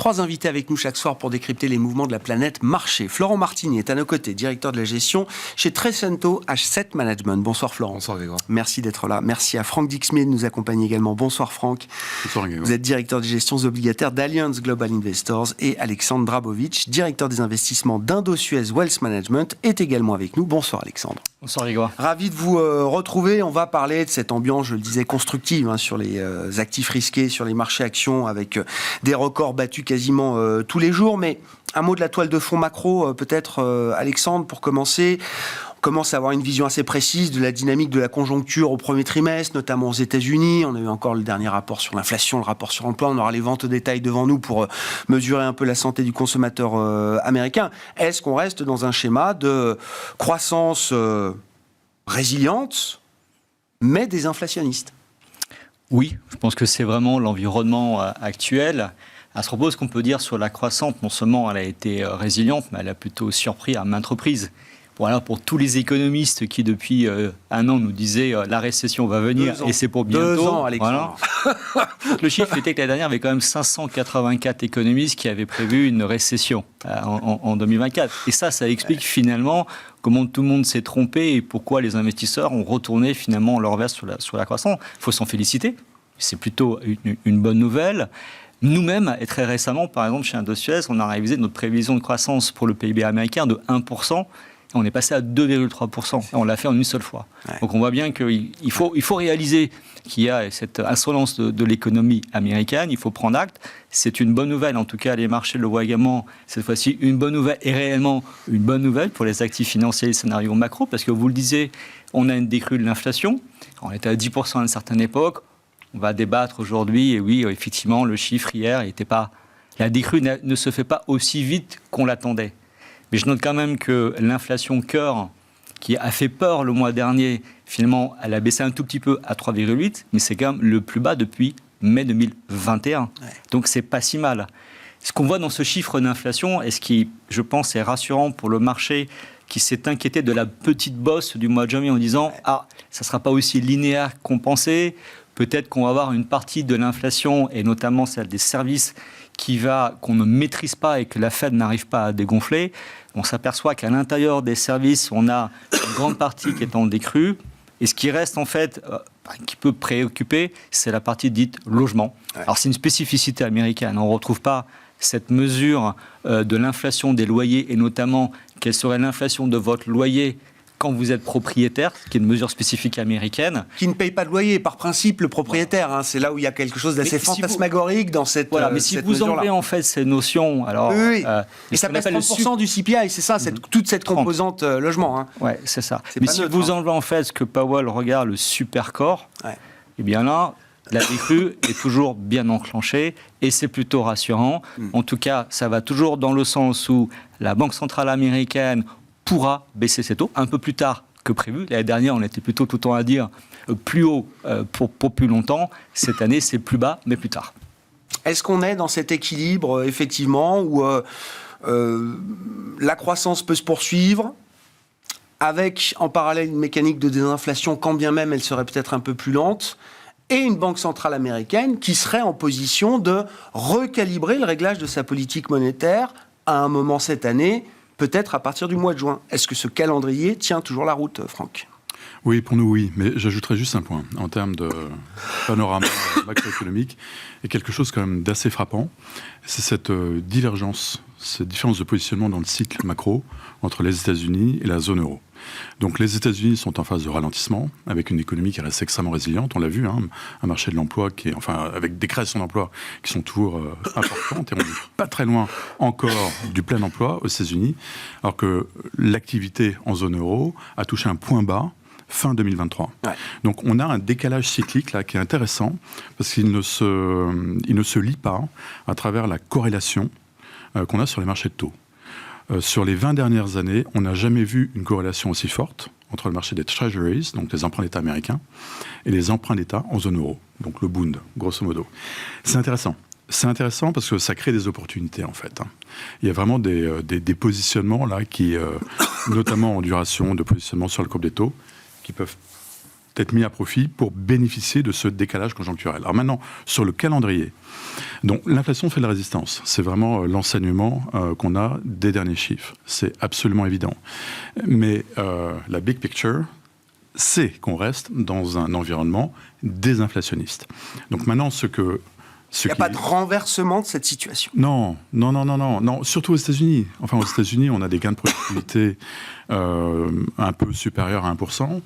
3 invités avec nous chaque soir pour décrypter les mouvements de la planète marché. Florent Martigny est à nos côtés, directeur de la gestion chez Trecento Asset Management. Bonsoir Florent. Bonsoir Grégoire. Merci d'être là. Merci à Franck Dixmier de nous accompagner également. Bonsoir Franck. Bonsoir Grégoire. Vous êtes directeur des gestions obligataires d'Allianz Global Investors et Alexandre Drabovic, directeur des investissements d'Indosuez Wealth Management, est également avec nous. Bonsoir Alexandre. Bonsoir Grégoire. Ravi de vous retrouver. On va parler de cette ambiance, je le disais, constructive sur les actifs risqués, sur les marchés actions, avec des records battus quasiment tous les jours. Mais un mot de la toile de fond macro, peut-être, Alexandre, pour commencer. On commence à avoir une vision assez précise de la dynamique de la conjoncture au premier trimestre, notamment aux États-Unis. On a eu encore le dernier rapport sur l'inflation, le rapport sur l'emploi. On aura les ventes au détail devant nous pour mesurer un peu la santé du consommateur américain. Est-ce qu'on reste dans un schéma de croissance résiliente, mais désinflationniste? Oui, je pense que c'est vraiment l'environnement actuel. À ce propos, ce qu'on peut dire sur la croissance, non seulement elle a été résiliente, mais elle a plutôt surpris à maintes reprises. Voilà, pour tous les économistes qui, depuis un an, nous disaient la récession va venir et c'est pour bientôt. 2 ans, Alexandre. Voilà. Le chiffre était que l'année dernière, il y avait quand même 584 économistes qui avaient prévu une récession en 2024. Et ça explique finalement comment tout le monde s'est trompé et pourquoi les investisseurs ont retourné finalement leur veste sur la croissance. Il faut s'en féliciter. C'est plutôt une bonne nouvelle. Nous-mêmes, et très récemment, par exemple, chez Indosuez, on a révisé notre prévision de croissance pour le PIB américain de 1%. On est passé à 2,3%. On l'a fait en une seule fois. Ouais. Donc on voit bien qu'il faut réaliser qu'il y a cette insolence de l'économie américaine. Il faut prendre acte. C'est une bonne nouvelle. En tout cas, les marchés le voient également. Cette fois-ci, une bonne nouvelle et réellement une bonne nouvelle pour les actifs financiers et les scénarios macro. Parce que vous le disiez, on a une décrue de l'inflation. On était à 10% à une certaine époque. On va débattre aujourd'hui. Et oui, effectivement, le chiffre hier n'était pas... La décrue ne se fait pas aussi vite qu'on l'attendait. Mais je note quand même que l'inflation cœur, qui a fait peur le mois dernier, finalement, elle a baissé un tout petit peu à 3,8, mais c'est quand même le plus bas depuis mai 2021. Ouais. Donc, c'est pas si mal. Ce qu'on voit dans ce chiffre d'inflation, et ce qui, je pense, est rassurant pour le marché qui s'est inquiété de la petite bosse du mois de janvier en disant « Ah, ça ne sera pas aussi linéaire qu'on pensait. Peut-être qu'on va avoir une partie de l'inflation, et notamment celle des services, qu'on ne maîtrise pas et que la Fed n'arrive pas à dégonfler. On s'aperçoit qu'à l'intérieur des services, on a une grande partie qui est en décrue. Et ce qui reste, en fait, qui peut préoccuper, c'est la partie dite logement. Ouais. Alors, c'est une spécificité américaine. On ne retrouve pas cette mesure de l'inflation des loyers, et notamment quelle serait l'inflation de votre loyer quand vous êtes propriétaire, qui est une mesure spécifique américaine. Qui ne paye pas de loyer, par principe, le propriétaire. Voilà. C'est là où il y a quelque chose d'assez fantasmagorique dans cette mesure-là. Voilà, mais si vous enlevez en fait ces notions... Alors, oui. Et ça pèse 30% du CPI, c'est ça, toute cette composante logement. Oui, c'est ça. Mais si vous enlevez en fait ce que Powell regarde, le supercore, eh bien là, la décrue est toujours bien enclenchée et c'est plutôt rassurant. En tout cas, ça va toujours dans le sens où la Banque centrale américaine pourra baisser ses taux un peu plus tard que prévu. L'année dernière, on était plutôt tout le temps à dire plus haut pour plus longtemps. Cette année, c'est plus bas, mais plus tard. Est-ce qu'on est dans cet équilibre, effectivement, où la croissance peut se poursuivre avec, en parallèle, une mécanique de désinflation, quand bien même elle serait peut-être un peu plus lente, et une banque centrale américaine qui serait en position de recalibrer le réglage de sa politique monétaire à un moment cette année, peut-être à partir du mois de juin. Est-ce que ce calendrier tient toujours la route, Franck ? Oui, pour nous, oui. Mais j'ajouterais juste un point. En termes de panorama macroéconomique, il y a quelque chose quand même d'assez frappant. C'est cette divergence, cette différence de positionnement dans le cycle macro entre les États-Unis et la zone euro. Donc les États-Unis sont en phase de ralentissement, avec une économie qui reste extrêmement résiliente, on l'a vu, un marché de l'emploi qui est, avec des créations d'emplois qui sont toujours importantes, et on n'est pas très loin encore du plein emploi aux États-Unis, alors que l'activité en zone euro a touché un point bas fin 2023. Ouais. Donc on a un décalage cyclique là qui est intéressant, parce qu'il ne se lie pas à travers la corrélation qu'on a sur les marchés de taux. Sur les 20 dernières années, on n'a jamais vu une corrélation aussi forte entre le marché des treasuries, donc les emprunts d'État américains, et les emprunts d'État en zone euro, donc le Bund, grosso modo. C'est intéressant. C'est intéressant parce que ça crée des opportunités, en fait. Il y a vraiment des positionnements, là, qui, notamment en duration de positionnement sur le courbe des taux, qui peuvent être mis à profit pour bénéficier de ce décalage conjoncturel. Alors maintenant, sur le calendrier, donc l'inflation fait de la résistance. C'est vraiment l'enseignement qu'on a des derniers chiffres. C'est absolument évident. Mais la big picture, c'est qu'on reste dans un environnement désinflationniste. Donc maintenant, il n'y a pas de renversement de cette situation. Non, surtout aux États-Unis. Enfin, aux États-Unis, on a des gains de productivité un peu supérieurs à 1%.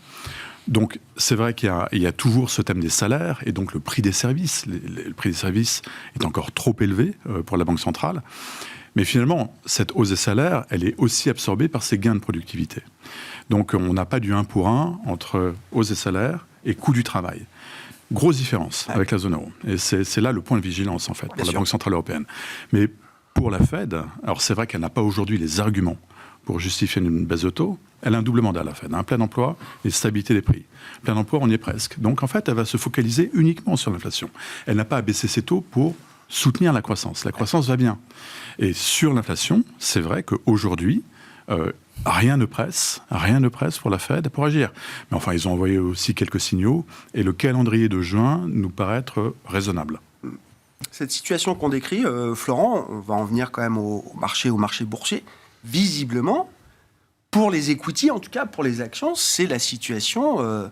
Donc, c'est vrai qu'il y a toujours ce thème des salaires et donc le prix des services. Le prix des services est encore trop élevé pour la Banque centrale. Mais finalement, cette hausse des salaires, elle est aussi absorbée par ces gains de productivité. Donc, on n'a pas du 1 pour 1 entre hausse des salaires et coût du travail. Grosse différence avec la zone euro. Et c'est là le point de vigilance, en fait, pour la Banque centrale européenne. Mais pour la Fed, alors c'est vrai qu'elle n'a pas aujourd'hui les arguments pour justifier une baisse de taux. Elle a un double mandat, la Fed, un plein emploi et stabilité des prix. Plein emploi, on y est presque. Donc, en fait, elle va se focaliser uniquement sur l'inflation. Elle n'a pas à baisser ses taux pour soutenir la croissance. La croissance va bien. Et sur l'inflation, c'est vrai qu'aujourd'hui, rien ne presse pour la Fed pour agir. Mais enfin, ils ont envoyé aussi quelques signaux et le calendrier de juin nous paraît être raisonnable. Cette situation qu'on décrit, Florent, on va en venir quand même au marché boursier. Visiblement, pour les equity, en tout cas pour les actions, c'est la situation,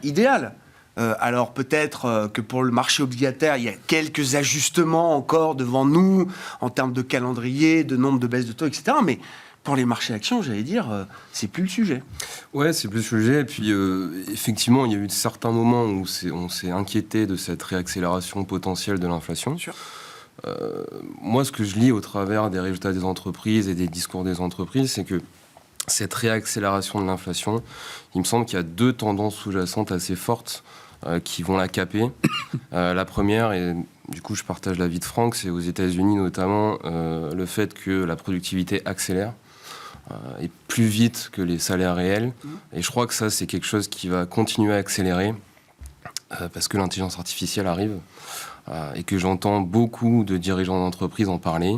idéale. Alors peut-être que pour le marché obligataire, il y a quelques ajustements encore devant nous en termes de calendrier, de nombre de baisses de taux, etc. Mais pour les marchés actions, c'est plus le sujet. Ouais, c'est plus le sujet. Et puis, effectivement, il y a eu certains moments où on s'est inquiété de cette réaccélération potentielle de l'inflation. Sûr. Moi, ce que je lis au travers des résultats des entreprises et des discours des entreprises, c'est que cette réaccélération de l'inflation, il me semble qu'il y a deux tendances sous-jacentes assez fortes qui vont la caper. La première, et du coup je partage l'avis de Franck, c'est aux États-Unis notamment le fait que la productivité accélère et plus vite que les salaires réels. Et je crois que ça, c'est quelque chose qui va continuer à accélérer parce que l'intelligence artificielle arrive et que j'entends beaucoup de dirigeants d'entreprises en parler.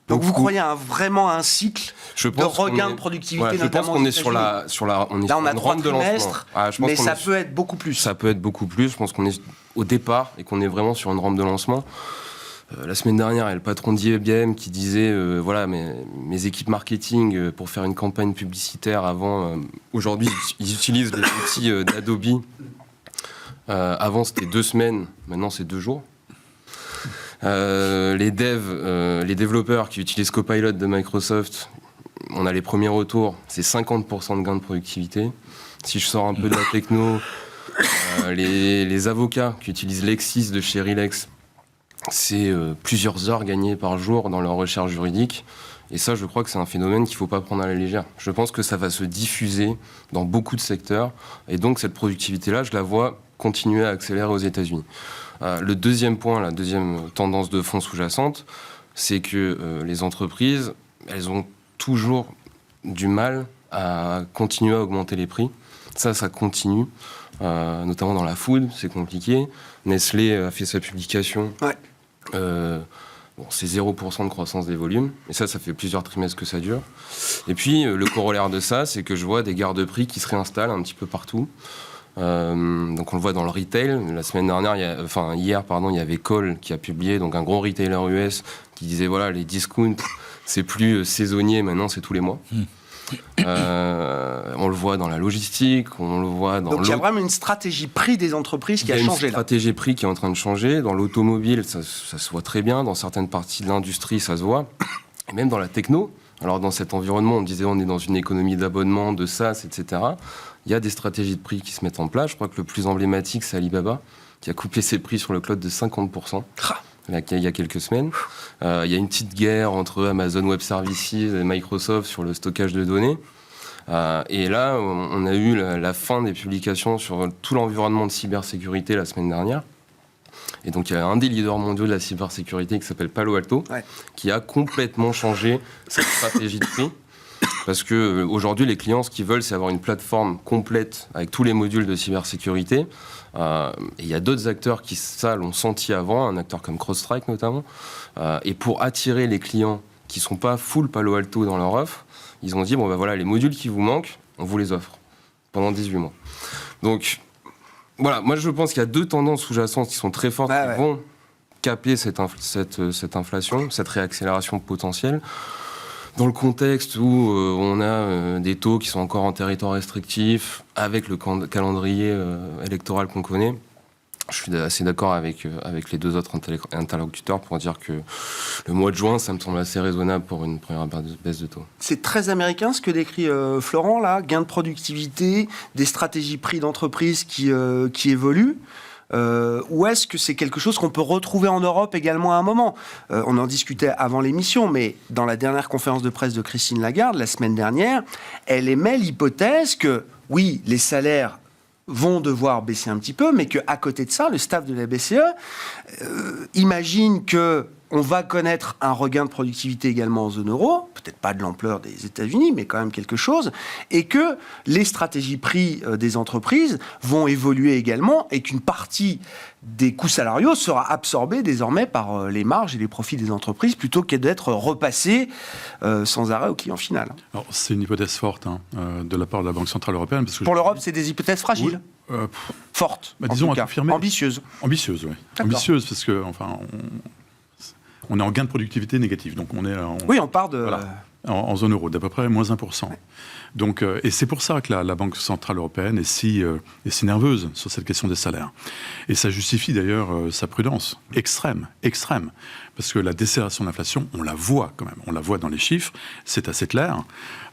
Donc vous croyez vraiment à un cycle de regain de productivité, je pense qu'on est sur une rampe de lancement. Mais ça peut être beaucoup plus. Ça peut être beaucoup plus. Je pense qu'on est au départ et qu'on est vraiment sur une rampe de lancement. La semaine dernière, il y a le patron d'IBM qui disait mes équipes marketing pour faire une campagne publicitaire avant. Aujourd'hui, ils utilisent les outils d'Adobe. Avant, c'était 2 semaines. Maintenant, c'est 2 jours. Les développeurs qui utilisent Copilot de Microsoft, on a les premiers retours, c'est 50% de gain de productivité. Si je sors un peu de la techno, les avocats qui utilisent Lexis de chez Rilex, c'est plusieurs heures gagnées par jour dans leur recherche juridique. Et ça, je crois que c'est un phénomène qu'il ne faut pas prendre à la légère. Je pense que ça va se diffuser dans beaucoup de secteurs. Et donc, cette productivité-là, je la vois continuer à accélérer aux États-Unis. Le deuxième point, la deuxième tendance de fond sous-jacente, c'est que les entreprises, elles ont toujours du mal à continuer à augmenter les prix. Ça continue, notamment dans la food, c'est compliqué. Nestlé a fait sa publication. Ouais. C'est 0% de croissance des volumes. Et ça fait plusieurs trimestres que ça dure. Et puis, le corollaire de ça, c'est que je vois des garde-prix qui se réinstallent un petit peu partout. Donc on le voit dans le retail. La semaine dernière, hier, il y avait Cole qui a publié, donc un gros retailer US, qui disait voilà, les discounts, c'est plus saisonnier, maintenant c'est tous les mois. On le voit dans la logistique, on le voit dans. Donc il y a vraiment une stratégie prix des entreprises qui a changé. Il y a une stratégie prix qui est en train de changer. Dans l'automobile, ça se voit très bien. Dans certaines parties de l'industrie, ça se voit. Et même dans la techno. Alors dans cet environnement, on disait on est dans une économie d'abonnement, de SaaS, etc. Il y a des stratégies de prix qui se mettent en place. Je crois que le plus emblématique, c'est Alibaba, qui a coupé ses prix sur le cloud de 50%. Il y a quelques semaines. Il y a une petite guerre entre Amazon Web Services et Microsoft sur le stockage de données. Et là, on a eu la fin des publications sur tout l'environnement de cybersécurité la semaine dernière. Et donc, il y a un des leaders mondiaux de la cybersécurité qui s'appelle Palo Alto, qui a complètement changé sa stratégie de prix. Parce qu'aujourd'hui, les clients, ce qu'ils veulent, c'est avoir une plateforme complète avec tous les modules de cybersécurité. Et il y a d'autres acteurs qui, ça, l'ont senti avant, un acteur comme CrowdStrike notamment. Et pour attirer les clients qui ne sont pas full Palo Alto dans leur offre, ils ont dit, les modules qui vous manquent, on vous les offre. pendant 18 mois. Donc, voilà, moi je pense qu'il y a 2 tendances sous-jacentes qui sont très fortes, qui vont caper cette inflation, cette réaccélération potentielle. Dans le contexte où on a des taux qui sont encore en territoire restrictif, avec le calendrier électoral qu'on connaît, je suis assez d'accord avec les 2 autres interlocuteurs pour dire que le mois de juin, ça me semble assez raisonnable pour une première baisse de taux. C'est très américain ce que décrit Florent, là, gain de productivité, des stratégies prix d'entreprise qui évoluent. Ou est-ce que c'est quelque chose qu'on peut retrouver en Europe également à un moment ? On en discutait avant l'émission, mais dans la dernière conférence de presse de Christine Lagarde, la semaine dernière, elle émet l'hypothèse que, oui, les salaires vont devoir baisser un petit peu, mais qu'à côté de ça, le staff de la BCE imagine que on va connaître un regain de productivité également en zone euro, peut-être pas de l'ampleur des États-Unis, mais quand même quelque chose, et que les stratégies prix des entreprises vont évoluer également, et qu'une partie des coûts salariaux sera absorbée désormais par les marges et les profits des entreprises, plutôt que d'être repassée sans arrêt au client final. Alors, c'est une hypothèse forte de la part de la Banque Centrale Européenne. Parce que pour l'Europe, c'est des hypothèses fragiles. Oui, fortes. Disons à confirmer. Ambitieuses. Ambitieuses, oui. Ambitieuses, parce que, enfin, on est en gain de productivité négatif. Donc on est on part de... Voilà, en zone euro, d'à peu près moins 1%. Ouais. Donc, et c'est pour ça que la Banque Centrale Européenne est si nerveuse sur cette question des salaires. Et ça justifie d'ailleurs sa prudence extrême. Parce que la décélération de l'inflation, on la voit quand même. On la voit dans les chiffres, c'est assez clair.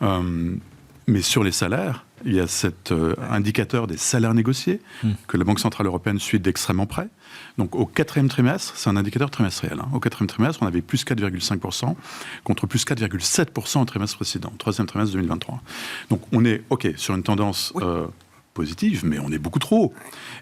Mais sur les salaires, il y a cet indicateur des salaires négociés que la Banque Centrale Européenne suit d'extrêmement près. Donc au 4e trimestre, c'est un indicateur trimestriel. Au 4e trimestre, on avait plus 4,5% contre plus 4,7% au trimestre précédent, 3e trimestre 2023. Donc on est, sur une tendance positive, mais on est beaucoup trop haut.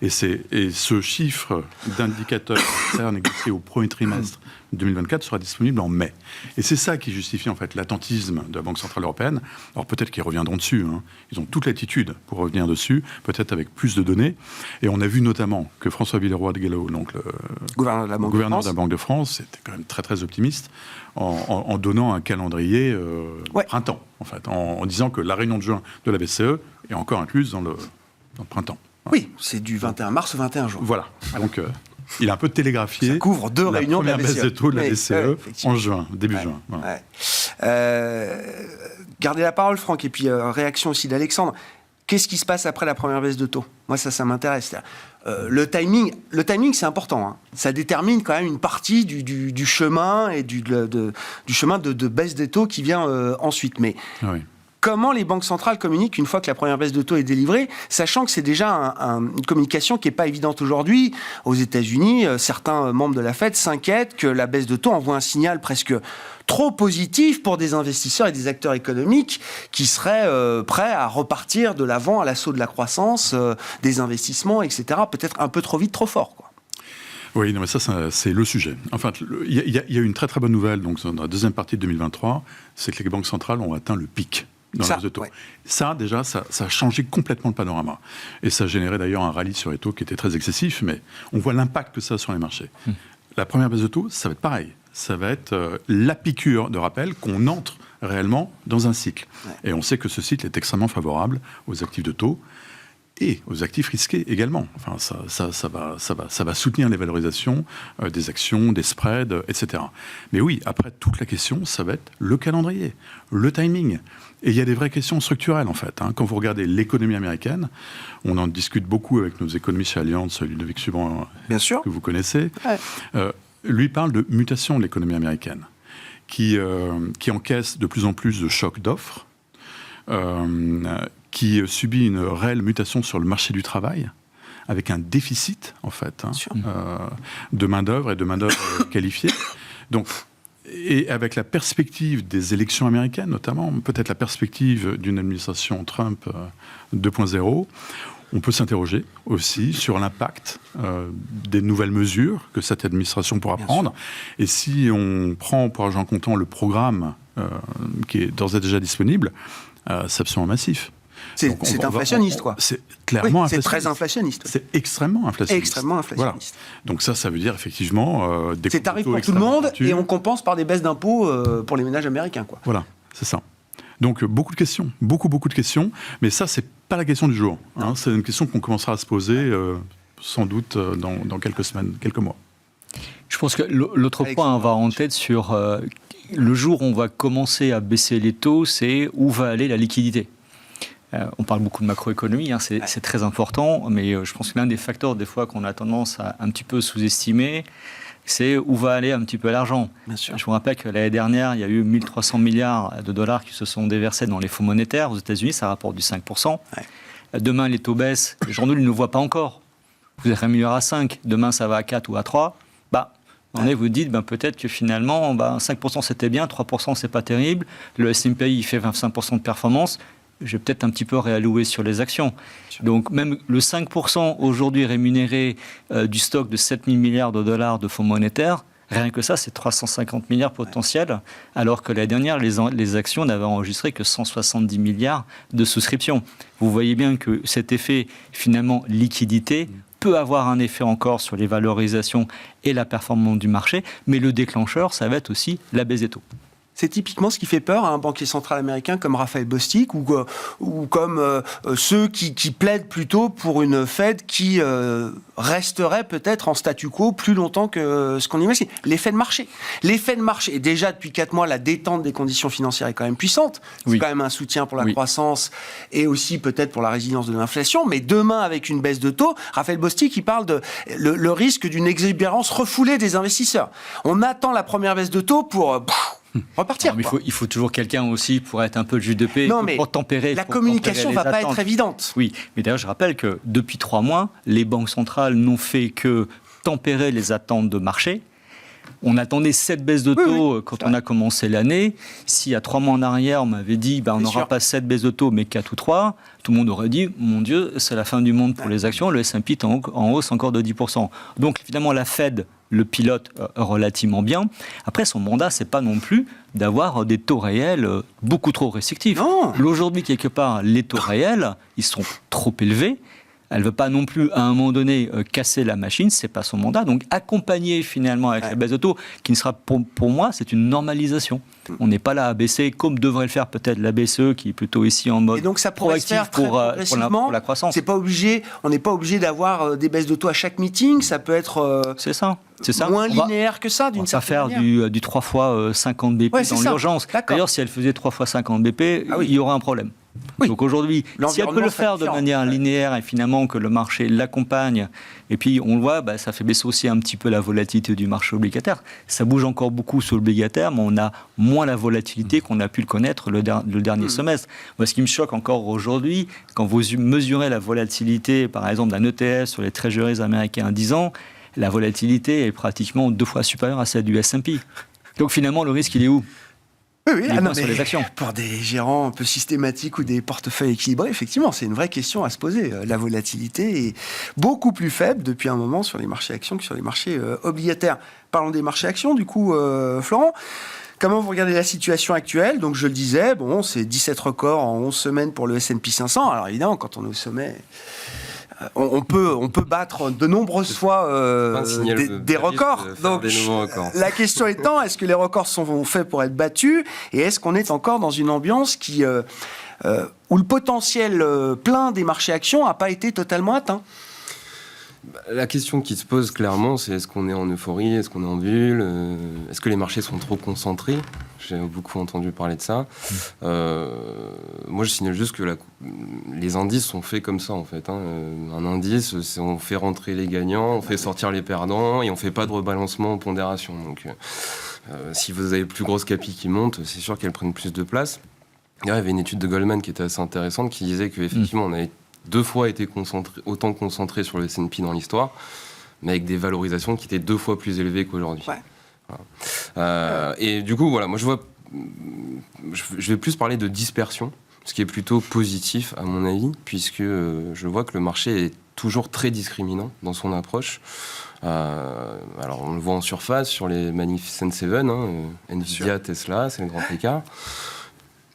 Et ce chiffre d'indicateur salaire négocié au premier trimestre 2024 sera disponible en mai. Et c'est ça qui justifie en fait l'attentisme de la Banque Centrale Européenne. Alors peut-être qu'ils reviendront dessus. Ils ont toute l'attitude pour revenir dessus, peut-être avec plus de données. Et on a vu notamment que François Villeroy de Galhau, donc le gouverneur de la Banque de France, était quand même très très optimiste en donnant un calendrier printemps, en fait, en disant que la réunion de juin de la BCE est encore incluse dans le printemps. Oui, c'est du 21 mars au 21 juin. Voilà. Donc, il a un peu télégraphié. Ça couvre 2 réunions de la BCE. Première baisse de taux de la BCE en juin, début juin. Voilà. Gardez la parole, Franck, et puis réaction aussi d'Alexandre. Qu'est-ce qui se passe après la première baisse de taux ? Moi, ça m'intéresse. Le timing, c'est important. Ça détermine quand même une partie du chemin et du chemin de baisse des taux qui vient ensuite. Mais comment les banques centrales communiquent une fois que la première baisse de taux est délivrée, sachant que c'est déjà une communication qui n'est pas évidente aujourd'hui. Aux États-Unis, certains membres de la Fed s'inquiètent que la baisse de taux envoie un signal presque trop positif pour des investisseurs et des acteurs économiques qui seraient prêts à repartir de l'avant à l'assaut de la croissance, des investissements, etc. Peut-être un peu trop vite, trop fort, quoi. Oui, non, mais ça, c'est le sujet. Enfin, il y a une très très bonne nouvelle donc, dans la deuxième partie de 2023, c'est que les banques centrales ont atteint le pic dans la hausse de taux. Ça, déjà, ça a changé complètement le panorama. Et ça a généré d'ailleurs un rallye sur les taux qui était très excessif, mais on voit l'impact que ça a sur les marchés. La première baisse de taux, ça va être pareil. Ça va être la piqûre de rappel qu'on entre réellement dans un cycle. Et on sait que ce cycle est extrêmement favorable aux actifs de taux et aux actifs risqués également. Enfin, ça va soutenir les valorisations des actions, des spreads, etc. Mais oui, après, toute la question, ça va être le calendrier, le timing. Et il y a des vraies questions structurelles, en fait. Quand vous regardez l'économie américaine, on en discute beaucoup avec nos économistes chez Allianz, Ludovic Subran, que vous connaissez. Lui parle de mutation de l'économie américaine, qui encaisse de plus en plus de chocs d'offres, qui subit une réelle mutation sur le marché du travail, avec un déficit, en fait, de main-d'œuvre et de main-d'œuvre qualifiée. Donc, et avec la perspective des élections américaines, notamment, peut-être la perspective d'une administration Trump 2.0, on peut s'interroger aussi sur l'impact des nouvelles mesures que cette administration pourra prendre. Et si on prend pour argent comptant le programme qui est d'ores et déjà disponible, c'est absolument massif. C'est inflationniste, quoi. C'est clairement inflationniste. C'est très inflationniste. C'est extrêmement inflationniste. Extrêmement inflationniste. Voilà. Donc ça veut dire effectivement des c'est tarif pour tout le monde et on compense par des baisses d'impôts pour les ménages américains, quoi. Voilà, c'est ça. Donc beaucoup de questions, beaucoup de questions, mais ça c'est pas la question du jour. Hein. C'est une question qu'on commencera à se poser sans doute dans quelques semaines, quelques mois. Je pense que l'autre point à avoir en tête sur le jour où on va commencer à baisser les taux, c'est où va aller la liquidité. On parle beaucoup de macroéconomie, hein, c'est très important, mais je pense que l'un des facteurs des fois qu'on a tendance à un petit peu sous-estimer, c'est où va aller un petit peu l'argent. Je vous rappelle que l'année dernière, il y a eu 1300 milliards de dollars qui se sont déversés dans les fonds monétaires. Aux États-Unis, ça rapporte du 5%. Ouais. Demain, les taux baissent. Les journaux ne le voient pas encore. Vous êtes rémunéré à 5. Demain, ça va à 4 ou à 3. Vous dites peut-être que finalement, 5% c'était bien, 3% c'est pas terrible. Le S&P, il fait 25% de performance. Je vais peut-être un petit peu réallouer sur les actions. Donc même le 5% aujourd'hui rémunéré du stock de 7 000 milliards de dollars de fonds monétaires, rien que ça, c'est 350 milliards potentiels, alors que l'année dernière, les actions n'avaient enregistré que 170 milliards de souscriptions. Vous voyez bien que cet effet, finalement, liquidité, peut avoir un effet encore sur les valorisations et la performance du marché, mais le déclencheur, ça va être aussi la baisse des taux. C'est typiquement ce qui fait peur à un banquier central américain comme Raphaël Bostic ou comme ceux qui plaident plutôt pour une Fed qui resterait peut-être en statu quo plus longtemps que ce qu'on imagine. L'effet de marché. Et déjà depuis 4 mois, la détente des conditions financières est quand même puissante. C'est quand même un soutien pour la croissance et aussi peut-être pour la résilience de l'inflation. Mais demain, avec une baisse de taux, Raphaël Bostic, il parle de le risque d'une exubérance refoulée des investisseurs. On attend la première baisse de taux pour... repartir. Non, mais il faut toujours quelqu'un aussi pour être un peu le juge de paix, pour tempérer. La communication ne va pas être évidente. Oui, mais d'ailleurs, je rappelle que depuis 3 mois, les banques centrales n'ont fait que tempérer les attentes de marché. On attendait 7 baisses de taux quand on a commencé l'année. Si à 3 mois en arrière, on m'avait dit on n'aura pas 7 baisses de taux, mais 4 ou 3, tout le monde aurait dit, mon Dieu, c'est la fin du monde pour les actions, le S&P est en hausse encore de 10%. Donc, évidemment, la Fed le pilote relativement bien. Après, son mandat, c'est pas non plus d'avoir des taux réels beaucoup trop restrictifs. Aujourd'hui, quelque part, les taux réels, ils sont trop élevés. Elle ne veut pas non plus, à un moment donné, casser la machine. Ce n'est pas son mandat. Donc, accompagner finalement avec la baisse de taux, qui ne sera pour moi, c'est une normalisation. On n'est pas là à baisser, comme devrait le faire peut-être la BCE, qui est plutôt ici en mode et donc ça pourrait se faire pour la croissance. C'est pas obligé, on n'est pas obligé d'avoir des baisses de taux à chaque meeting. Ça peut être moins linéaire que ça, d'une certaine manière. On va faire du 3 fois 50 BP dans l'urgence. D'ailleurs, si elle faisait 3 fois 50 BP, il y aurait un problème. Donc aujourd'hui, si elle peut le faire de manière linéaire et finalement que le marché l'accompagne, et puis on le voit, ça fait baisser aussi un petit peu la volatilité du marché obligataire. Ça bouge encore beaucoup sur l'obligataire, mais on a moins la volatilité qu'on a pu le connaître le dernier semestre. Moi, ce qui me choque encore aujourd'hui, quand vous mesurez la volatilité, par exemple, d'un ETF sur les treasuries américains à 10 ans, la volatilité est pratiquement 2 fois supérieure à celle du S&P. Donc finalement, le risque, il est où ? Sur les actions. Pour des gérants un peu systématiques ou des portefeuilles équilibrés, effectivement, c'est une vraie question à se poser. La volatilité est beaucoup plus faible depuis un moment sur les marchés actions que sur les marchés obligataires. Parlons des marchés actions, du coup, Florent. Comment vous regardez la situation actuelle ? Donc, je le disais, c'est 17 records en 11 semaines pour le S&P 500. Alors, évidemment, quand on est au sommet... On peut battre de nombreuses fois des records. Donc, la question étant, est-ce que les records sont faits pour être battus ? Et est-ce qu'on est encore dans une ambiance où le potentiel plein des marchés actions n'a pas été totalement atteint ? La question qui se pose clairement, c'est est-ce qu'on est en euphorie, est-ce qu'on est en bulle, est-ce que les marchés sont trop concentrés ? J'ai beaucoup entendu parler de ça. Moi, je signale juste que les indices sont faits comme ça, en fait. Un indice, on fait rentrer les gagnants, on fait sortir les perdants, et on ne fait pas de rebalancement en pondération. Donc, si vous avez plus grosses capis qui montent, c'est sûr qu'elles prennent plus de place. Il y avait une étude de Goldman qui était assez intéressante, qui disait qu'effectivement, on avait 2 fois été autant concentré sur le S&P dans l'histoire, mais avec des valorisations qui étaient 2 fois plus élevées qu'aujourd'hui. Voilà. Et du coup, voilà, moi je vais plus parler de dispersion, ce qui est plutôt positif à mon avis, puisque je vois que le marché est toujours très discriminant dans son approche. Alors on le voit en surface sur les Magnificent Seven, Nvidia, Tesla, c'est le grand écart.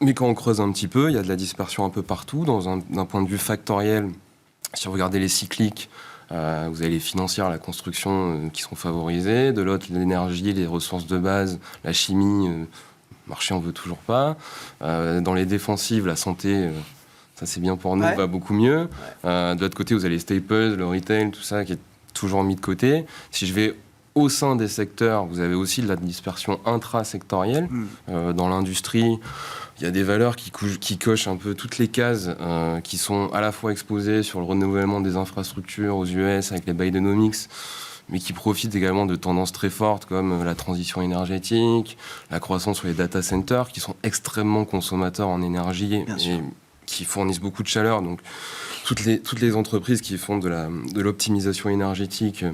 Mais quand on creuse un petit peu, il y a de la dispersion un peu partout. D'un point de vue factoriel, si vous regardez les cycliques, vous avez les financières, la construction qui sont favorisées. De l'autre, l'énergie, les ressources de base, la chimie, marché en veut toujours pas. Dans les défensives, la santé, ça c'est bien pour nous, va beaucoup mieux. De l'autre côté, vous avez les staples, le retail, tout ça qui est toujours mis de côté. Si je vais au sein des secteurs, vous avez aussi de la dispersion intra-sectorielle. Dans l'industrie, il y a des valeurs qui cochent un peu toutes les cases, qui sont à la fois exposées sur le renouvellement des infrastructures aux US avec les Bidenomics, mais qui profitent également de tendances très fortes comme la transition énergétique, la croissance sur les data centers, qui sont extrêmement consommateurs en énergie et qui fournissent beaucoup de chaleur. Donc, toutes les entreprises qui font de l'optimisation énergétique,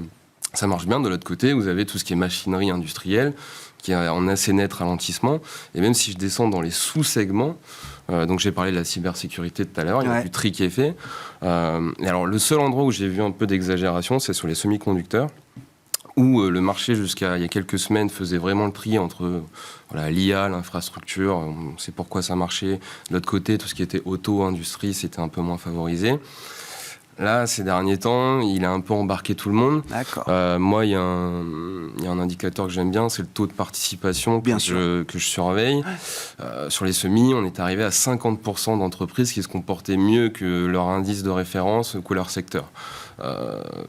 ça marche bien. De l'autre côté, vous avez tout ce qui est machinerie industrielle, qui est en assez net ralentissement. Et même si je descends dans les sous-segments, donc j'ai parlé de la cybersécurité tout à l'heure, il y a du tri qui est fait. Et alors, le seul endroit où j'ai vu un peu d'exagération, c'est sur les semi-conducteurs, où le marché, jusqu'à il y a quelques semaines, faisait vraiment le tri entre l'IA, l'infrastructure, on sait pourquoi ça marchait. De l'autre côté, tout ce qui était auto, industrie, c'était un peu moins favorisé. Là, ces derniers temps, il a un peu embarqué tout le monde. D'accord. Moi, il y a un indicateur que j'aime bien, c'est le taux de participation que je surveille. Sur les semis, on est arrivé à 50% d'entreprises qui se comportaient mieux que leur indice de référence ou que leur secteur.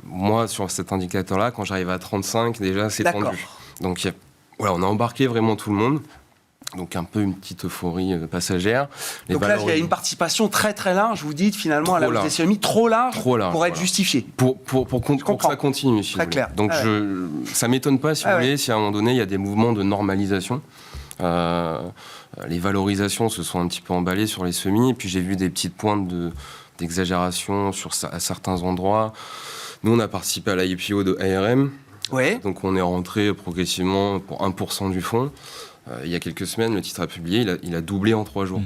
Moi, sur cet indicateur-là, quand j'arrive à 35, déjà, c'est tendu. Donc, on a embarqué vraiment tout le monde. Donc un peu une petite euphorie passagère. Donc là, il y a une participation très très large, vous dites finalement, à la hausse des semis, trop large pour être justifié. Pour que ça continue, si très vous clair. voulez. Donc ça ne m'étonne pas, si vous voulez, si à un moment donné, il y a des mouvements de normalisation. Les valorisations se sont un petit peu emballées sur les semis, et puis j'ai vu des petites pointes d'exagération à certains endroits. Nous, on a participé à l'IPO de ARM. Donc on est rentré progressivement pour 1% du fonds. Il y a quelques semaines, le titre a publié, il a doublé en 3 jours.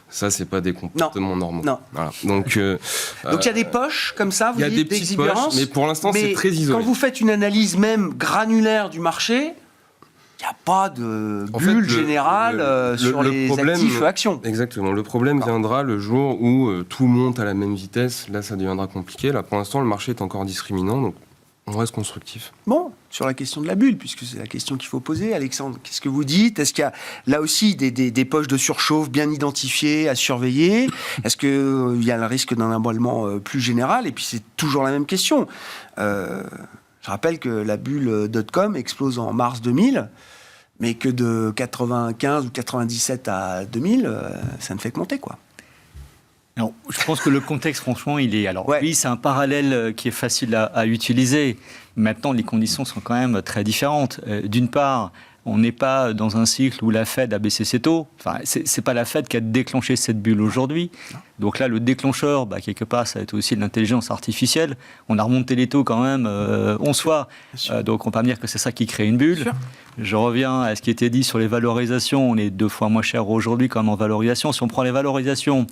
Ça, c'est pas des comportements normaux. Non. Voilà. Donc il y a des poches comme ça, vous dites, des petites poches, mais pour l'instant, c'est très isolé. Quand vous faites une analyse même granulaire du marché, il n'y a pas de bulle générale sur les actifs actions. Exactement. Le problème viendra le jour où tout monte à la même vitesse. Là, ça deviendra compliqué. Là, pour l'instant, le marché est encore discriminant, donc on reste constructif. Bon, sur la question de la bulle, puisque c'est la question qu'il faut poser, Alexandre, qu'est-ce que vous dites ? Est-ce qu'il y a là aussi des poches de surchauffe bien identifiées à surveiller ? Est-ce qu'il y a le risque d'un emballement plus général ? Et puis c'est toujours la même question. Je rappelle que la bulle .com explose en mars 2000, mais que de 95 ou 97 à 2000, ça ne fait que monter, quoi. Alors, je pense que le contexte, franchement, il est... Alors, oui, c'est un parallèle qui est facile à utiliser. Maintenant, les conditions sont quand même très différentes. D'une part, on n'est pas dans un cycle où la Fed a baissé ses taux. Enfin, c'est pas la Fed qui a déclenché cette bulle aujourd'hui. Donc là, le déclencheur, quelque part, ça va être aussi de l'intelligence artificielle. On a remonté les taux quand même 11 fois. Donc on peut pas me dire que c'est ça qui crée une bulle. Je reviens à ce qui était dit sur les valorisations. On est 2 fois moins cher aujourd'hui qu'en valorisation. Si on prend les valorisations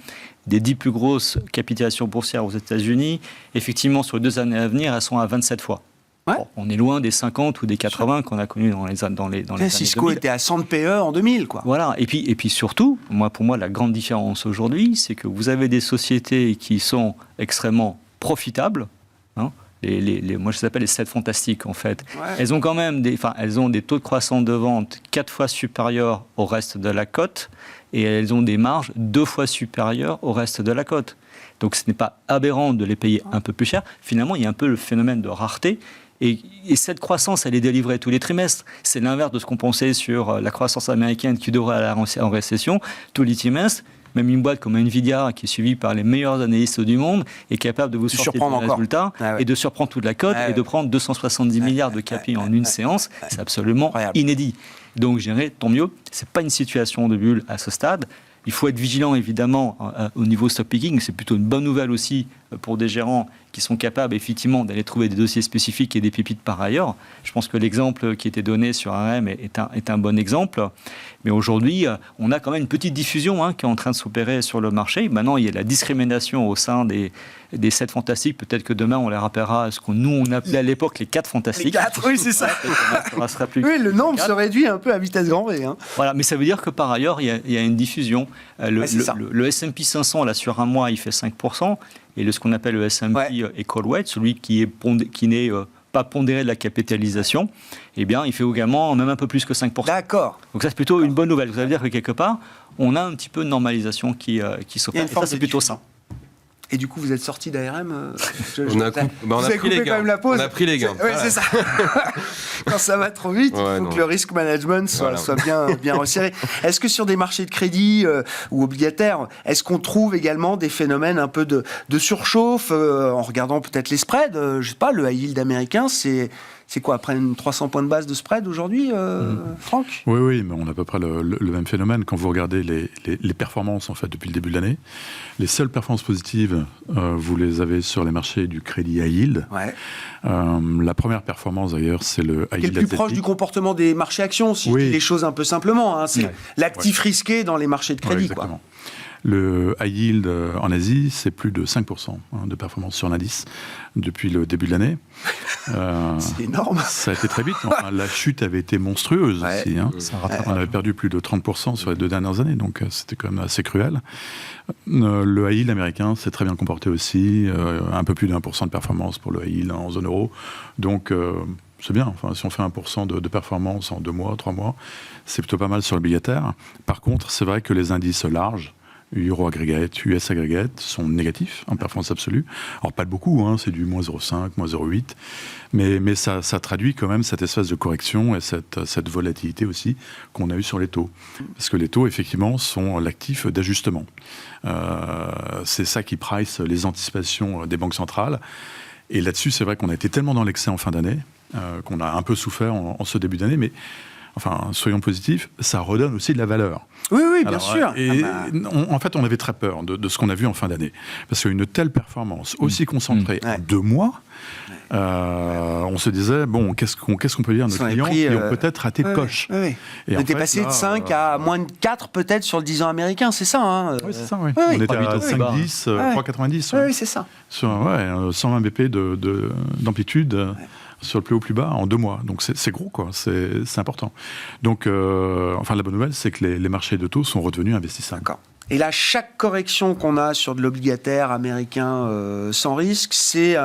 des 10 plus grosses capitalisations boursières aux États-Unis, effectivement, sur les 2 années à venir, elles sont à 27 fois. Bon, on est loin des 50 ou des 80 qu'on a connus dans les années 2000. Cisco était à 100 de PE en 2000, quoi. Voilà. Et puis surtout, pour moi, la grande différence aujourd'hui, c'est que vous avez des sociétés qui sont extrêmement profitables. Moi, je les appelle les 7 fantastiques, en fait. Elles ont quand même elles ont des taux de croissance de vente 4 fois supérieurs au reste de la cote, et elles ont des marges 2 fois supérieures au reste de la cote. Donc, ce n'est pas aberrant de les payer un peu plus cher. Finalement, il y a un peu le phénomène de rareté. Et cette croissance, elle est délivrée tous les trimestres. C'est l'inverse de ce qu'on pensait sur la croissance américaine qui devrait aller en récession. Tous les trimestres, même une boîte comme Nvidia, qui est suivie par les meilleurs analystes du monde, est capable de vous sortir des résultats et de surprendre toute la cote et de prendre 270 milliards de capi en une séance. C'est absolument inédit. Donc, je dirais, tant mieux. Ce n'est pas une situation de bulle à ce stade. Il faut être vigilant, évidemment, au niveau stock picking. C'est plutôt une bonne nouvelle aussi pour des gérants qui sont capables, effectivement, d'aller trouver des dossiers spécifiques et des pépites par ailleurs. Je pense que l'exemple qui était donné sur RM est un bon exemple. Mais aujourd'hui, on a quand même une petite diffusion qui est en train de s'opérer sur le marché. Maintenant, il y a la discrimination au sein des 7 fantastiques. Peut-être que demain, on les rappellera à ce que nous, on appelait à l'époque les 4 fantastiques. Les 4, oui, c'est ça. Oui, le nombre se réduit un peu à vitesse grand V. Voilà, mais ça veut dire que par ailleurs, il y a une diffusion. Le S&P 500, là, sur un mois, il fait 5%. Et ce qu'on appelle le S&P Equal Weight, celui qui n'est pas pondéré de la capitalisation, eh bien, il fait également même un peu plus que 5%. D'accord. Donc ça, c'est plutôt une bonne nouvelle. Ça veut dire que quelque part, on a un petit peu de normalisation qui s'opère. Et ça, c'est plutôt ça. Et du coup, vous êtes sorti d'ARM On a pris les gains. Quand même la pause. On a pris les gains. Oui, c'est ça. Quand ça va trop vite, il faut que le risk management soit bien resserré. Est-ce que sur des marchés de crédit ou obligataires, est-ce qu'on trouve également des phénomènes un peu de surchauffe en regardant peut-être les spreads je sais pas, le high yield américain, c'est quoi, après 300 points de base de spread aujourd'hui, Franck ? Oui, mais on a à peu près le même phénomène. Quand vous regardez les performances, en fait, depuis le début de l'année, les seules performances positives, vous les avez sur les marchés du crédit high yield. Ouais. La première performance, d'ailleurs, c'est le high yield. Qui est le plus proche du comportement des marchés actions, si je dis les choses un peu simplement. Hein. C'est l'actif risqué dans les marchés de crédit. Exactement. Le high yield en Asie, c'est plus de 5% de performance sur l'indice depuis le début de l'année. C'est énorme. Ça a été très vite. Enfin, la chute avait été monstrueuse aussi. Hein. On avait perdu plus de 30% sur les 2 dernières années, donc c'était quand même assez cruel. Le high yield américain s'est très bien comporté aussi, un peu plus d'1% de performance pour le high yield en zone euro. Donc c'est bien. Enfin, si on fait 1% de performance en 2 mois, 3 mois, c'est plutôt pas mal sur l'obligataire. Par contre, c'est vrai que les indices larges, Euro Aggregate, US Aggregate, sont négatifs en performance absolue. Alors pas de beaucoup, hein, c'est du moins 0,5, moins 0,8, mais ça traduit quand même cette espèce de correction et cette volatilité aussi qu'on a eue sur les taux. Parce que les taux, effectivement, sont l'actif d'ajustement. C'est ça qui price les anticipations des banques centrales. Et là-dessus, c'est vrai qu'on a été tellement dans l'excès en fin d'année qu'on a un peu souffert en ce début d'année, mais enfin, soyons positifs, ça redonne aussi de la valeur. Oui, bien sûr. Et en fait, on avait très peur de ce qu'on a vu en fin d'année. Parce qu'une telle performance aussi concentrée en 2 mois, on se disait, bon, qu'est-ce qu'on peut dire à nos clients qui ont peut-être raté de coche. Et on était passé de 5 à moins de 4 peut-être sur le 10 ans américain, c'est ça hein Oui, c'est ça, oui. On était à 5,10, 3,90. Oui, c'est ça. Sur 120 BP d'amplitude. Sur le plus haut, plus bas, en 2 mois. Donc c'est gros, quoi. C'est important. Donc, la bonne nouvelle, c'est que les marchés de taux sont redevenus investissables. D'accord. Et là, chaque correction qu'on a sur de l'obligataire américain sans risque, c'est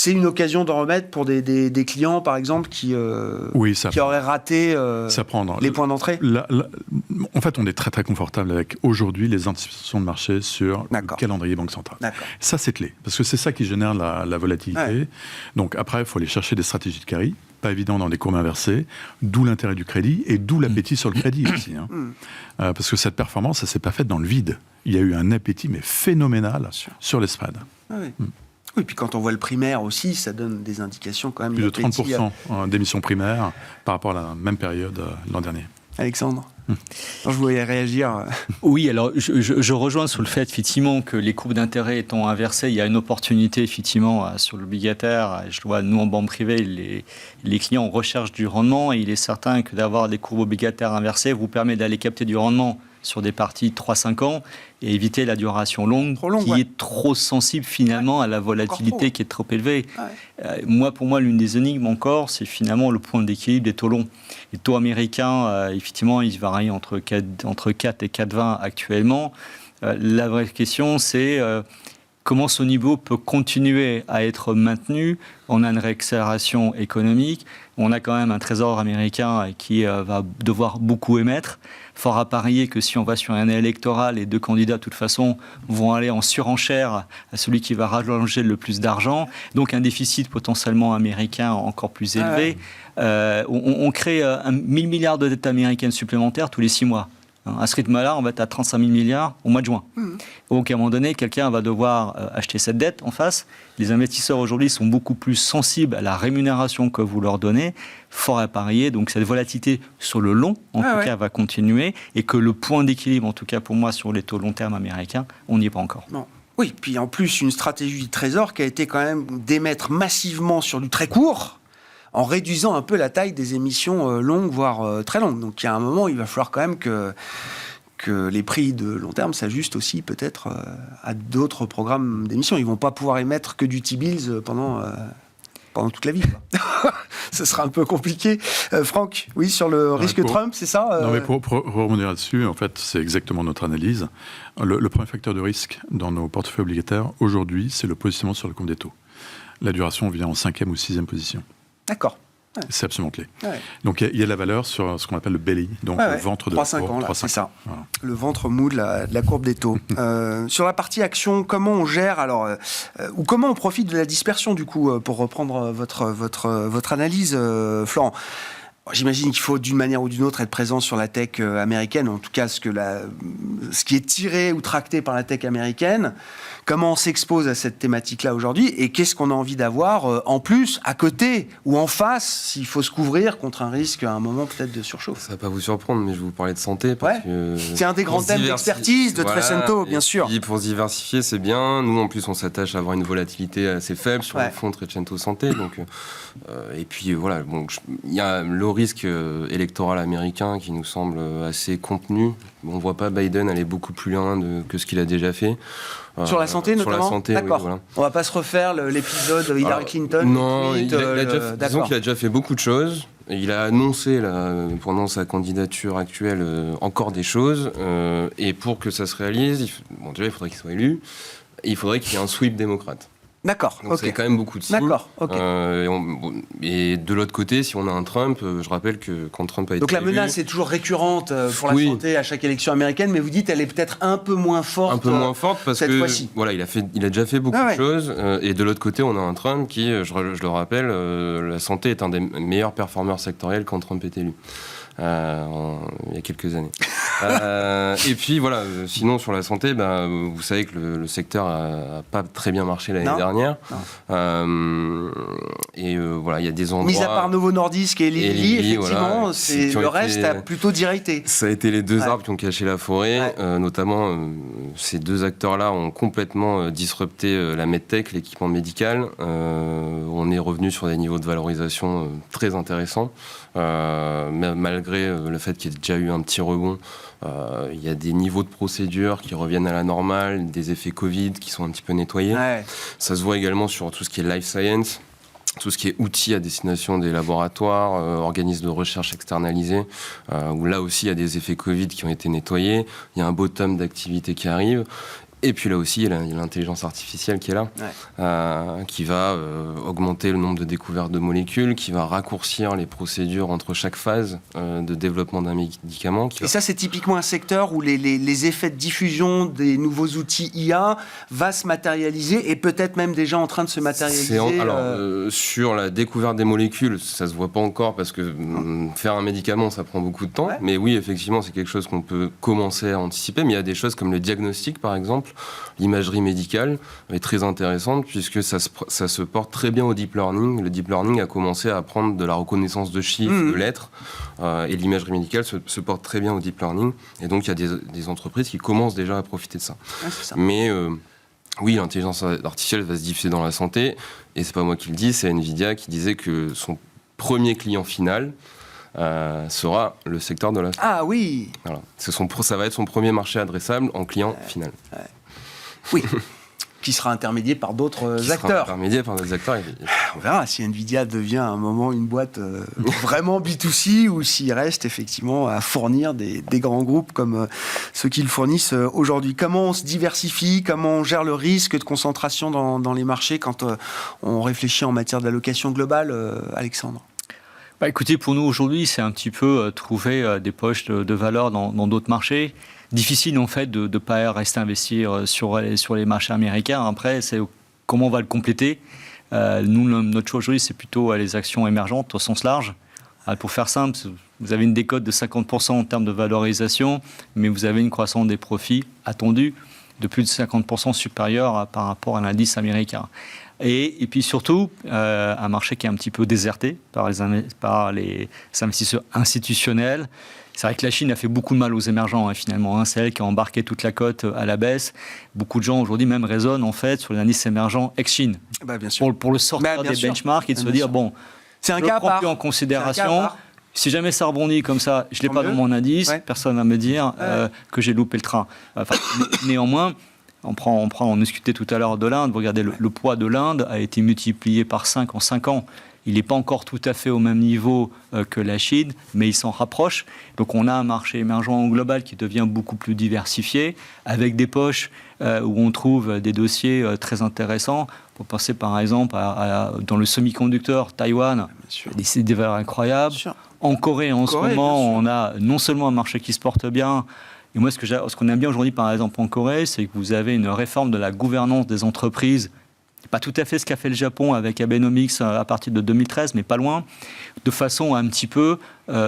une occasion d'en remettre pour des clients, par exemple, qui auraient raté les points d'entrée. En fait, on est très très confortable avec aujourd'hui les anticipations de marché sur le calendrier Banque Centrale. Ça, c'est clé, parce que c'est ça qui génère la volatilité. Ouais. Donc après, il faut aller chercher des stratégies de carry. Pas évident dans des courbes inversées, d'où l'intérêt du crédit et d'où l'appétit sur le crédit aussi. Hein. Parce que cette performance, ça ne s'est pas faite dans le vide. Il y a eu un appétit, mais phénoménal, sur les spreads. Oui, puis quand on voit le primaire aussi, ça donne des indications quand même. Plus de 30% d'émissions primaires par rapport à la même période l'an dernier. Alexandre, je voulais réagir. Oui, alors je rejoins sur le fait effectivement que les courbes d'intérêt étant inversées, il y a une opportunité effectivement sur l'obligataire. Je vois, nous en banque privée, les clients recherchent du rendement et il est certain que d'avoir des courbes obligataires inversées vous permet d'aller capter du rendement sur des parties 3-5 ans et éviter la duration longue qui est trop sensible finalement à la volatilité qui est trop élevée. Pour moi, l'une des énigmes encore, c'est finalement le point d'équilibre des taux longs. Les taux américains, effectivement, ils varient entre 4 et 4,20 actuellement. La vraie question, c'est comment ce niveau peut continuer à être maintenu. On a une réaccélération économique. On a quand même un trésor américain qui va devoir beaucoup émettre. Fort à parier que si on va sur un électoral, les 2 candidats, de toute façon, vont aller en surenchère à celui qui va rallonger le plus d'argent. Donc un déficit potentiellement américain encore plus élevé. On crée 1 000 milliards de dettes américaines supplémentaires tous les 6 mois. À ce rythme-là, on va être à 35 000 milliards au mois de juin. Donc, à un moment donné, quelqu'un va devoir acheter cette dette en face. Les investisseurs, aujourd'hui, sont beaucoup plus sensibles à la rémunération que vous leur donnez. Fort à parier. Donc, cette volatilité sur le long, en tout cas, va continuer. Et que le point d'équilibre, en tout cas pour moi, sur les taux long terme américains, on n'y est pas encore. Non. Oui, puis en plus, une stratégie du Trésor qui a été quand même d'émettre massivement sur du très court, en réduisant un peu la taille des émissions longues, voire très longues. Donc il y a un moment, il va falloir quand même que les prix de long terme s'ajustent aussi peut-être à d'autres programmes d'émissions. Ils ne vont pas pouvoir émettre que du T-bills pendant toute la vie. Ce sera un peu compliqué. Franck, oui, sur le risque Trump, c'est ça Non, mais pour rebondir là-dessus, en fait, c'est exactement notre analyse. Le premier facteur de risque dans nos portefeuilles obligataires, aujourd'hui, c'est le positionnement sur le compte des taux. La duration vient en 5e ou 6e position. D'accord. C'est absolument clé. Ouais. Donc il y a de la valeur sur ce qu'on appelle le belly, donc le ventre de 3-5 ans, là, c'est ça. Voilà. Le ventre mou de la courbe des taux. Sur la partie action, comment on gère alors, ou comment on profite de la dispersion du coup, pour reprendre votre analyse, Florent. J'imagine qu'il faut d'une manière ou d'une autre être présent sur la tech américaine, en tout cas ce qui est tiré ou tracté par la tech américaine. Comment on s'expose à cette thématique-là aujourd'hui et qu'est-ce qu'on a envie d'avoir en plus, à côté ou en face, s'il faut se couvrir contre un risque à un moment peut-être de surchauffe. Ça va pas vous surprendre, mais je vais vous parler de santé. Parce que c'est un des grands thèmes d'expertise de Trecento, bien sûr. Et pour se diversifier, c'est bien. Nous, en plus, on s'attache à avoir une volatilité assez faible sur le fonds Trecento Santé. Donc, et puis voilà, bon, il y a le risque électoral américain qui nous semble assez contenu. On voit pas Biden aller beaucoup plus loin que ce qu'il a déjà fait. Sur la santé, notamment. Sur la santé, d'accord. Oui, voilà. On va pas se refaire l'épisode Hillary Clinton. Non, tweet, disons qu'il a déjà fait beaucoup de choses. Il a annoncé pendant sa candidature actuelle encore des choses. Et pour que ça se réalise, déjà il faudrait qu'il soit élu. Et il faudrait qu'il y ait un sweep démocrate. D'accord. Donc c'est quand même beaucoup de signes. D'accord. Okay. Et de l'autre côté, si on a un Trump, je rappelle que quand Trump a été donc la menace est toujours récurrente pour la santé à chaque élection américaine, mais vous dites elle est peut-être un peu moins forte. Un peu moins forte parce cette que fois-ci. Voilà, il a déjà fait beaucoup de choses. Et de l'autre côté, on a un Trump qui, je le rappelle, la santé est un des meilleurs performeurs sectoriels quand Trump est élu. Il y a quelques années. Et puis voilà, sinon sur la santé, vous savez que le secteur a pas très bien marché l'année dernière. Voilà, il y a des endroits. Mis à part Novo Nordisk et Lilly, effectivement, voilà, le reste a plutôt directé. Ça a été les deux arbres qui ont caché la forêt. Notamment, ces deux acteurs-là ont complètement disrupté la medtech, l'équipement médical. On est revenu sur des niveaux de valorisation très intéressants. Malgré le fait qu'il y ait déjà eu un petit rebond, il y a des niveaux de procédures qui reviennent à la normale, des effets Covid qui sont un petit peu nettoyés. Ça se voit également sur tout ce qui est life science, tout ce qui est outils à destination des laboratoires, organismes de recherche externalisés, où là aussi il y a des effets Covid qui ont été nettoyés, il y a un bottom d'activité qui arrive. Et puis là aussi, il y a l'intelligence artificielle qui est là, qui va augmenter le nombre de découvertes de molécules, qui va raccourcir les procédures entre chaque phase de développement d'un médicament. Et ça, c'est typiquement un secteur où les effets de diffusion des nouveaux outils IA va se matérialiser et peut-être même déjà en train de se matérialiser. Sur la découverte des molécules, ça se voit pas encore parce que faire un médicament, ça prend beaucoup de temps. Mais oui, effectivement, c'est quelque chose qu'on peut commencer à anticiper. Mais il y a des choses comme le diagnostic, par exemple. L'imagerie médicale est très intéressante puisque ça se porte très bien au deep learning. Le deep learning a commencé à apprendre de la reconnaissance de chiffres, de lettres, et l'imagerie médicale se porte très bien au deep learning. Et donc, il y a des entreprises qui commencent déjà à profiter de ça. C'est ça. Mais oui, l'intelligence artificielle va se diffuser dans la santé. Et c'est pas moi qui le dis, c'est Nvidia qui disait que son premier client final sera le secteur de la santé. Ah oui. Voilà. Ça va être son premier marché adressable en client final. Oui. Qui sera intermédié par d'autres acteurs. On verra si Nvidia devient à un moment une boîte vraiment B2C ou s'il reste effectivement à fournir des grands groupes comme ceux qu'ils fournissent aujourd'hui. Comment on se diversifie, comment on gère le risque de concentration dans les marchés quand on réfléchit en matière d'allocation globale, Alexandre ? Écoutez, pour nous aujourd'hui, c'est un petit peu trouver des poches de valeur dans d'autres marchés. Difficile en fait de ne pas rester investir sur les marchés américains. Après, c'est comment on va le compléter. Nous, notre choix aujourd'hui, c'est plutôt les actions émergentes au sens large. Pour faire simple, vous avez une décote de 50% en termes de valorisation, mais vous avez une croissance des profits attendue de plus de 50% supérieure par rapport à l'indice américain. Et puis surtout, un marché qui est un petit peu déserté par les investisseurs institutionnels. C'est vrai que la Chine a fait beaucoup de mal aux émergents, finalement. C'est elle qui a embarqué toute la cote à la baisse. Beaucoup de gens aujourd'hui même raisonnent en fait sur les indices émergents ex-Chine. Bien sûr. Pour le sortir des benchmarks et de se dire, c'est un je cas le prends plus en considération. Si jamais ça rebondit comme ça, je ne l'ai pas dans mon indice, personne ne va me dire que j'ai loupé le train. Néanmoins, on discutait tout à l'heure de l'Inde. Vous regardez, le poids de l'Inde a été multiplié par 5 en 5 ans. Il n'est pas encore tout à fait au même niveau que la Chine, mais il s'en rapproche. Donc on a un marché émergent global qui devient beaucoup plus diversifié, avec des poches où on trouve des dossiers très intéressants. Pour penser par exemple dans le semi-conducteur, Taïwan, des valeurs incroyables. En Corée, en ce moment, on a non seulement un marché qui se porte bien, et moi ce qu'on aime bien aujourd'hui par exemple en Corée, c'est que vous avez une réforme de la gouvernance des entreprises. Pas tout à fait ce qu'a fait le Japon avec Abenomics à partir de 2013, mais pas loin, de façon à un petit peu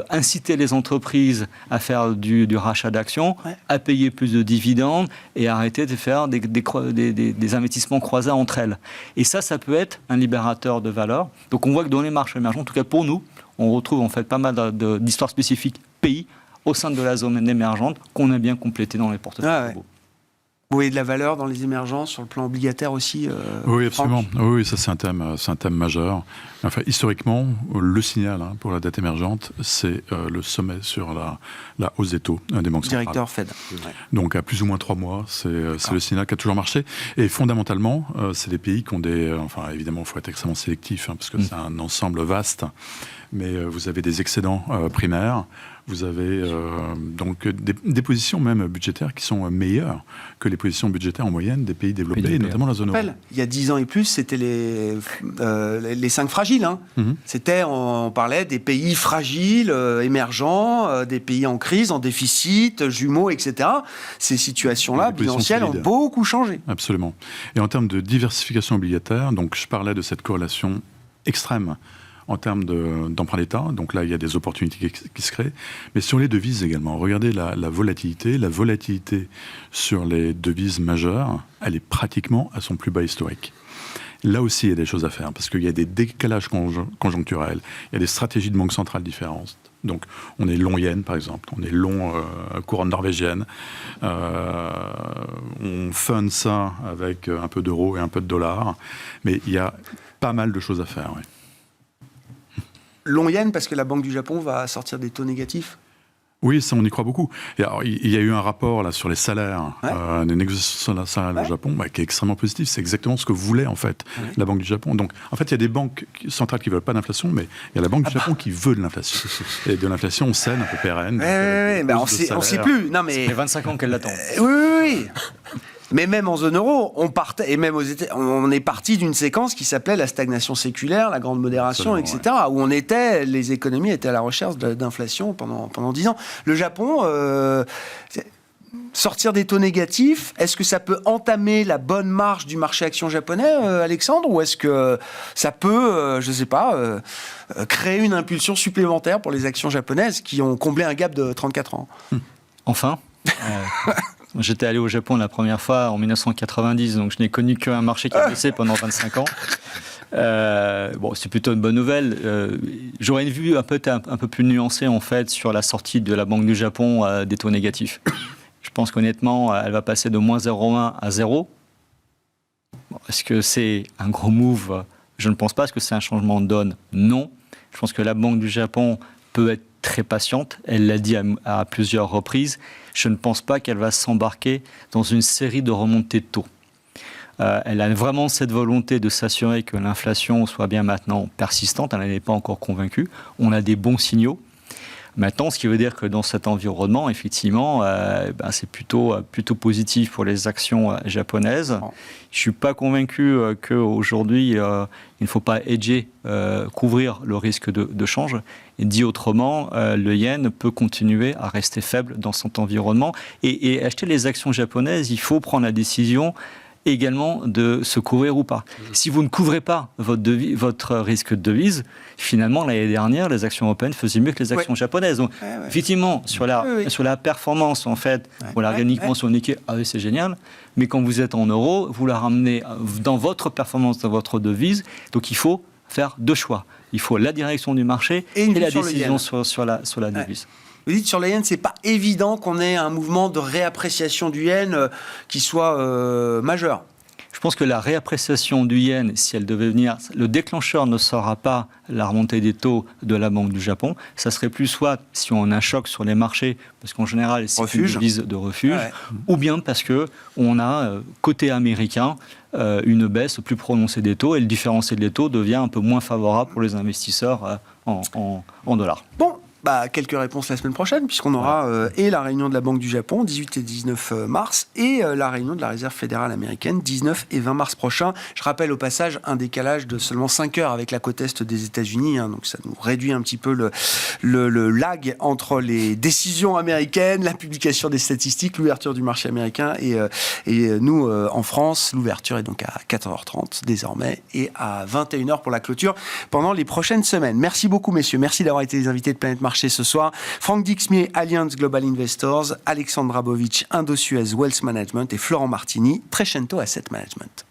inciter les entreprises à faire du rachat d'actions, à payer plus de dividendes et arrêter de faire des investissements croisés entre elles. Et ça peut être un libérateur de valeur. Donc on voit que dans les marchés émergents, en tout cas pour nous, on retrouve en fait pas mal d'histoires spécifiques pays au sein de la zone émergente qu'on a bien complété dans les portefeuilles. Vous voyez de la valeur dans les émergences, sur le plan obligataire aussi Oui, absolument. Oui, ça c'est un thème majeur. Enfin, historiquement, le signal pour la dette émergente, c'est le sommet sur la hausse des taux des banques centrales. Directeur Fed. Donc à plus ou moins 3 mois, c'est le signal qui a toujours marché. Et fondamentalement, c'est des pays qui ont enfin évidemment, il faut être extrêmement sélectif, parce que c'est un ensemble vaste, mais vous avez des excédents primaires. Vous avez donc des positions même budgétaires qui sont meilleures que les positions budgétaires en moyenne des pays développés, et notamment la zone euro. Il y a 10 ans et plus, c'était les 5 fragiles. Hein. On parlait des pays fragiles, émergents, des pays en crise, en déficit, jumeaux, etc. Ces situations-là, bilancielles, ont beaucoup changé. Absolument. Et en termes de diversification obligataire, donc je parlais de cette corrélation extrême en termes d'emprunt d'État. Donc là, il y a des opportunités qui se créent. Mais sur les devises également, regardez la volatilité. La volatilité sur les devises majeures, elle est pratiquement à son plus bas historique. Là aussi, il y a des choses à faire, parce qu'il y a des décalages conjoncturels, il y a des stratégies de banque centrale différentes. Donc, on est long yen, par exemple, on est long couronne norvégienne, on fund ça avec un peu d'euros et un peu de dollars, mais il y a pas mal de choses à faire, oui. Long yen, parce que la Banque du Japon va sortir des taux négatifs. Oui, ça, on y croit beaucoup. Et alors, il y a eu un rapport là, sur les salaires, des négociations salariales au Japon, qui est extrêmement positif. C'est exactement ce que voulait, en fait, la Banque du Japon. Donc, en fait, il y a des banques centrales qui ne veulent pas d'inflation, mais il y a la Banque du Japon qui veut de l'inflation. Et de l'inflation saine, un peu pérenne. On ne sait plus. Non, mais... Ça fait 25 ans qu'elle l'attend. Oui. Mais même en zone euro, on partait, et même aux États, on est parti d'une séquence qui s'appelait la stagnation séculaire, la grande modération, etc., où les économies étaient à la recherche d'inflation pendant 10 ans. Le Japon, sortir des taux négatifs, est-ce que ça peut entamer la bonne marche du marché action japonais, Alexandre, ou est-ce que ça peut, je ne sais pas, créer une impulsion supplémentaire pour les actions japonaises qui ont comblé un gap de 34 ans? Enfin. J'étais allé au Japon la première fois en 1990, donc je n'ai connu qu'un marché qui a baissé pendant 25 ans. C'est plutôt une bonne nouvelle. J'aurais une vue un peu plus nuancée en fait sur la sortie de la Banque du Japon des taux négatifs. Je pense qu'honnêtement, elle va passer de moins 0,1 à 0. Est-ce que c'est un gros move? Je ne pense pas. Est-ce que c'est un changement de donne? Non. Je pense que la Banque du Japon peut être très patiente. Elle l'a dit à plusieurs reprises. Je ne pense pas qu'elle va s'embarquer dans une série de remontées de taux. Elle a vraiment cette volonté de s'assurer que l'inflation soit bien maintenant persistante. Elle n'est pas encore convaincue. On a des bons signaux. Maintenant, ce qui veut dire que dans cet environnement, effectivement, c'est plutôt positif pour les actions japonaises. Je ne suis pas convaincu qu'aujourd'hui, il ne faut pas hedger, couvrir le risque de change. Et dit autrement, le yen peut continuer à rester faible dans cet environnement. Et acheter les actions japonaises, il faut prendre la décision également de se couvrir ou pas. Si vous ne couvrez pas votre risque de devise, finalement, l'année dernière, les actions européennes faisaient mieux que les actions japonaises. Donc, effectivement, sur la performance, en fait, organiquement sur le Nikkei, c'est génial. Mais quand vous êtes en euros, vous la ramenez dans votre performance, dans votre devise. Donc, il faut faire 2 choix. Il faut la direction du marché et la décision sur la devise. Vous dites sur le yen, c'est pas évident qu'on ait un mouvement de réappréciation du yen qui soit majeur. Je pense que la réappréciation du yen, si elle devait venir, le déclencheur ne sera pas la remontée des taux de la Banque du Japon. Ça serait plus soit si on a un choc sur les marchés, parce qu'en général, c'est une devise de refuge, ou bien parce qu'on a, côté américain, une baisse plus prononcée des taux et le différentiel des taux devient un peu moins favorable pour les investisseurs en dollars. Bon. Quelques réponses la semaine prochaine, puisqu'on aura et la réunion de la Banque du Japon, 18 et 19 mars, et la réunion de la Réserve fédérale américaine, 19 et 20 mars prochains. Je rappelle au passage un décalage de seulement 5 heures avec la côte est des États-Unis, donc ça nous réduit un petit peu le lag entre les décisions américaines, la publication des statistiques, l'ouverture du marché américain, et nous, en France, l'ouverture est donc à 14h30 désormais, et à 21h pour la clôture pendant les prochaines semaines. Merci beaucoup, messieurs. Merci d'avoir été les invités de Planète Marché ce soir. Franck Dixmier, Allianz Global Investors, Alexandre Rabovitch, Indosuez Wealth Management et Florent Martini, Trecento Asset Management.